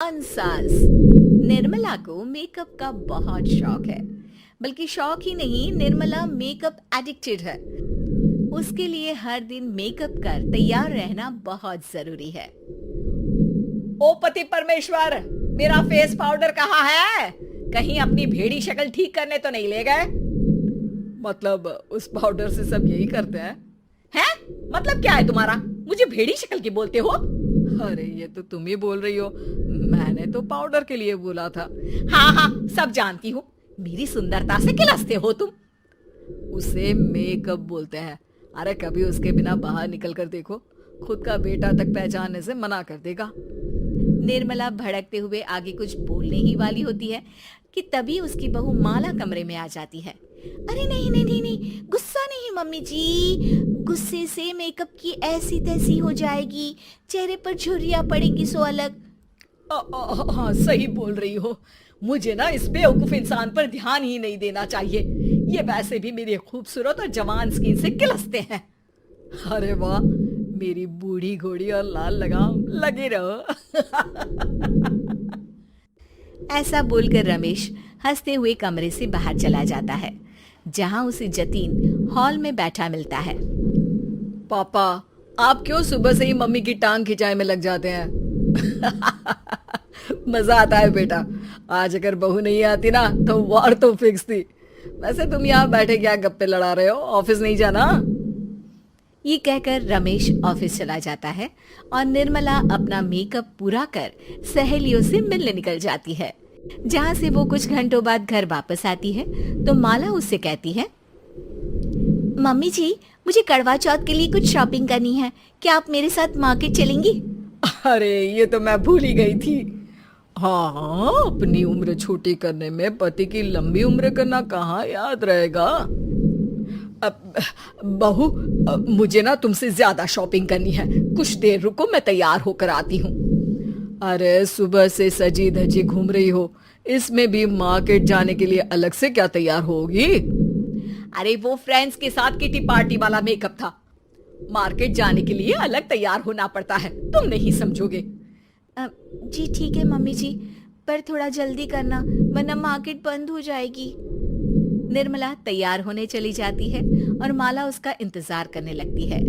अनसास। निर्मला को मेकअप का बहुत शौक है, बल्कि शौक ही नहीं, निर्मला मेकअप एडिक्टेड है। उसके लिए हर दिन मेकअप कर तैयार रहना बहुत जरूरी है। ओ पति परमेश्वर, मेरा फेस पाउडर कहाँ है? कहीं अपनी भेड़ी शक्ल ठीक करने तो नहीं ले गए? मतलब उस पाउडर से सब यही करते हैं? हैं? मतलब क्या है तुम्हारा? मुझे भेड़ी शक्ल की बोलते हो? अरे ये तो तुम ही बोल रही हो, मैंने तो पाउडर के लिए बोला था। हाँ हाँ, सब जानती हूँ। मेरी सुंदरता से किलसते हो तुम। उसे मेकअप बोलते हैं। अरे कभी उसके बिना बाहर निकल कर देखो, खुद का बेटा तक पहचानने से मना कर देगा। निर्मला भड़कते हुए आगे कुछ बोलने ही वाली होती है कि तभी उसकी बहू माला कमरे में आ जाती है। अरे नहीं नहीं नहीं नहीं, गुस्सा नहीं मम्मी जी, गुस्से से मेकअप की ऐसी तैसी हो जाएगी, चेहरे पर झुर्रियां पड़ेंगी सो अलग। हाँ सही बोल रही हो, मुझे ना इस बेवकूफ इंसान पर ध्यान ही नहीं देना चाहिए। ये वैसे भी मेरी खूबसूरत और जवान स्किन से किलसते हैं। अरे वाह, मेरी बूढ़ी घोड़ी और लाल लगाम, लगे रहो। ऐसा बोलकर रमेश हंसते हुए कमरे से बाहर चला जाता है, जहां उसे जतीन हॉल में बैठा मिलता है। पापा, आप क्यों सुबह से ही मम्मी की टांग खिंचाई में लग जाते हैं? मजा आता है बेटा। आज अगर बहू नहीं आती ना तो वार तो फिक्स थी। वैसे तुम यहाँ बैठे क्या गप्पे लड़ा रहे हो? ऑफिस नहीं जाना? ये कहकर रमेश ऑफिस चला जाता है और निर्मला अपना मेकअप पूरा कर सहेलियों से मिलने निकल जाती है। जहाँ से वो कुछ घंटों बाद घर वापस आती है तो माला उससे कहती है, मम्मी जी, मुझे करवा चौथ के लिए कुछ शॉपिंग करनी है, क्या आप मेरे साथ मार्केट चलेंगी? अरे ये तो मैं भूल ही गई थी। हाँ, अपनी उम्र छोटी करने में पति की लंबी उम्र करना कहाँ याद रहेगा। बहू, मुझे ना तुमसे ज्यादा शॉपिंग करनी है, कुछ देर रुको, मैं तैयार होकर आती हूँ। अरे सुबह से सजी धजी घूम रही हो, इसमें भी मार्केट जाने के लिए अलग से क्या तैयार होगी? अरे वो फ्रेंड्स के साथ किटी पार्टी वाला मेकअप था, मार्केट जाने के लिए अलग तैयार होना पड़ता है, तुम नहीं समझोगे। जी ठीक है मम्मी जी, पर थोड़ा जल्दी करना वरना मार्केट बंद हो जाएगी। निर्मला तैयार होने चली जाती है और माला उसका इंतजार करने लगती है।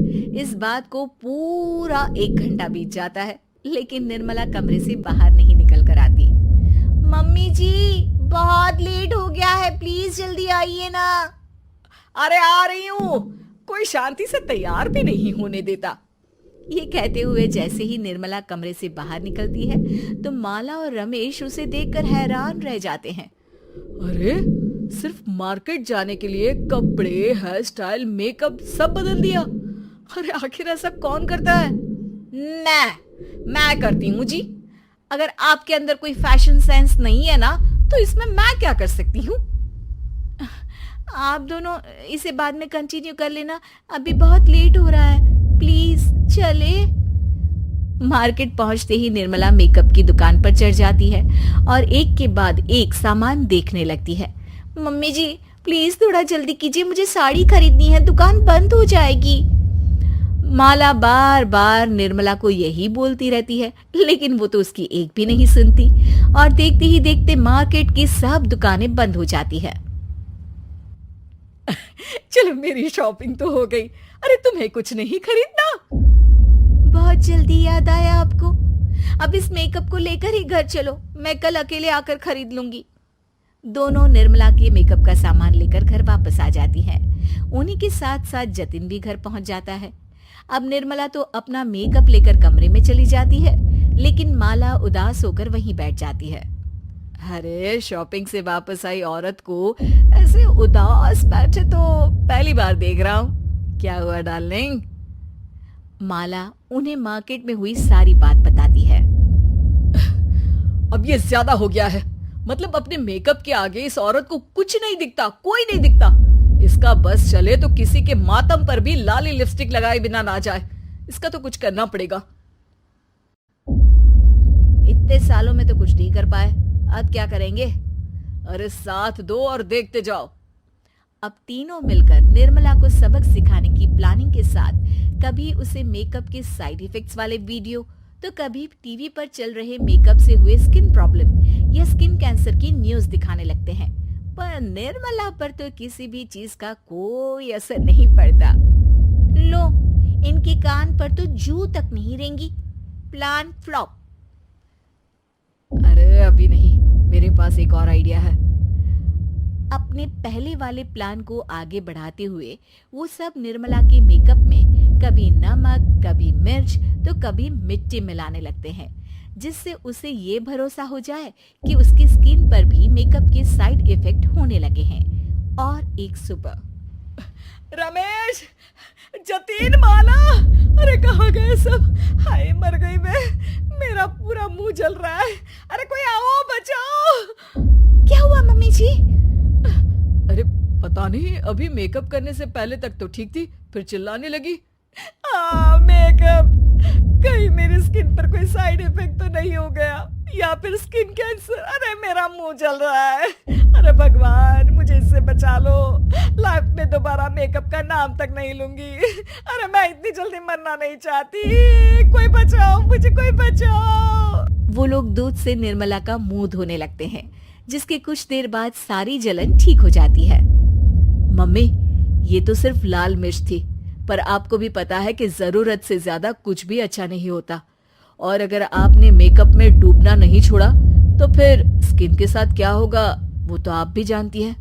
इस बात को पूरा 1 घंटा बीत जाता है, लेकिन निर्मला कमरे से बाहर नहीं निकल कर आती। मम्मी जी, बहुत लेट हो गया है, प्लीज जल्दी आइए ना। अरे आ रही हूँ, कोई शांति से तैयार भी नहीं होने देता। ये कहते हुए जैसे ही निर्मला कमरे से बाहर निकलती है तो माला और रमेश उसे देखकर हैरान रह जाते हैं। अरे सिर्फ मार्केट जाने के लिए कपड़े, हेयर स्टाइल, मेकअप सब बदल दिया। अरे आखिर ऐसा कौन करता है? मैं करती हूँ जी। अगर आपके अंदर कोई फैशन सेंस नहीं है ना तो इसमें मैं क्या कर सकती हूँ? आप दोनों इसे बाद में कंटिन्यू कर लेना, अभी बहुत लेट हो रहा है, प्लीज चले। मार्केट पहुंचते ही निर्मला मेकअप की दुकान पर चढ़ जाती है और एक के बाद एक सामान देखने लगती है। मम्मी जी प्लीज थोड़ा जल्दी कीजिए, मुझे साड़ी खरीदनी है, दुकान बंद हो जाएगी। माला बार बार निर्मला को यही बोलती रहती है, लेकिन वो तो उसकी एक भी नहीं सुनती और देखते ही देखते मार्केट की सब दुकानें बंद हो जाती है। चलो मेरी शॉपिंग तो हो गई। अरे तुम्हें कुछ नहीं खरीदना? बहुत जल्दी याद आया आपको। अब इस मेकअप को लेकर ही घर चलो, मैं कल अकेले आकर खरीद लूंगी। दोनों निर्मला के मेकअप का सामान लेकर घर वापस आ जाती हैं। उन्हीं के साथ साथ जतिन भी घर पहुंच जाता है। अब निर्मला तो अपना मेकअप लेकर कमरे में चली जाती है, लेकिन माला उदास होकर वहीं बैठ जाती है। अरे शॉपिंग से वापस आई औरत को ऐसे उदास बैठे तो पहली बार देख रहा हूँ। क्या हुआ डार्लिंग? माला उन्हें मार्केट में हुई सारी बात बताती है। अब ये ज्यादा हो गया है, मतलब अपने मेकअप के आगे इस औरत को कुछ नहीं दिखता, कोई नहीं दिखता। इसका बस चले तो किसी के मातम पर भी लाली लिपस्टिक लगाए बिना ना जाए। इसका तो कुछ करना पड़ेगा। इतने सालों में तो कुछ नहीं कर पाए, अब क्या करेंगे? अरे साथ दो और देखते जाओ। अब तीनों मिलकर निर्मला को सबक सिखाने की प्लानिंग के साथ कभी उसे मेकअप के साइड इफेक्ट्स वाले वीडियो तो कभी टीवी पर चल रहे मेकअप से हुए स्किन प्रॉब्लम या स्किन कैंसर की न्यूज दिखाने लगते हैं। पर निर्मला पर तो किसी भी चीज का कोई असर नहीं पड़ता। लो, इनके कान पर तो जू तक नहीं रेंगी। Plan flop. अरे अभी नहीं, मेरे पास एक और आइडिया है। अपने पहले वाले प्लान को आगे बढ़ाते हुए वो सब निर्मला के मेकअप में कभी नमक, कभी मिर्च तो कभी मिट्टी मिलाने लगते हैं, जिससे उसे ये भरोसा हो जाए कि उसकी स्किन पर भी मेकअप के साइड इफेक्ट होने लगे हैं। और एक सुबह, रमेश, जतीन, माला, अरे कहाँ गए सब? हाय मर गई मैं, मेरा पूरा मुंह जल रहा है। अरे कोई आओ, बचाओ। क्या हुआ मम्मी जी? अरे पता नहीं, अभी मेकअप करने से पहले तक तो ठीक थी, फिर चिल्लाने लगी। मेकअप, कहीं मेरी स्किन पर कोई साइड इफेक्ट तो नहीं हो गया, या फिर स्किन कैंसर। अरे मेरा मुंह जल रहा है। अरे भगवान, मुझे इससे बचा लो। लाइफ में दोबारा मेकअप का नाम तक नहीं लूंगी। अरे मैं इतनी जल्दी मरना नहीं चाहती। कोई बचाओ मुझे, कोई बचाओ। वो लोग दूध से निर्मला का मुंह धोने लगते हैं, जिसके कुछ देर बाद सारी जलन ठीक हो जाती है। मम्मी, ये तो सिर्फ लाल मिर्च थी, पर आपको भी पता है कि जरूरत से ज्यादा कुछ भी अच्छा नहीं होता। और अगर आपने मेकअप में डूबना नहीं छोड़ा तो फिर स्किन के साथ क्या होगा वो तो आप भी जानती हैं।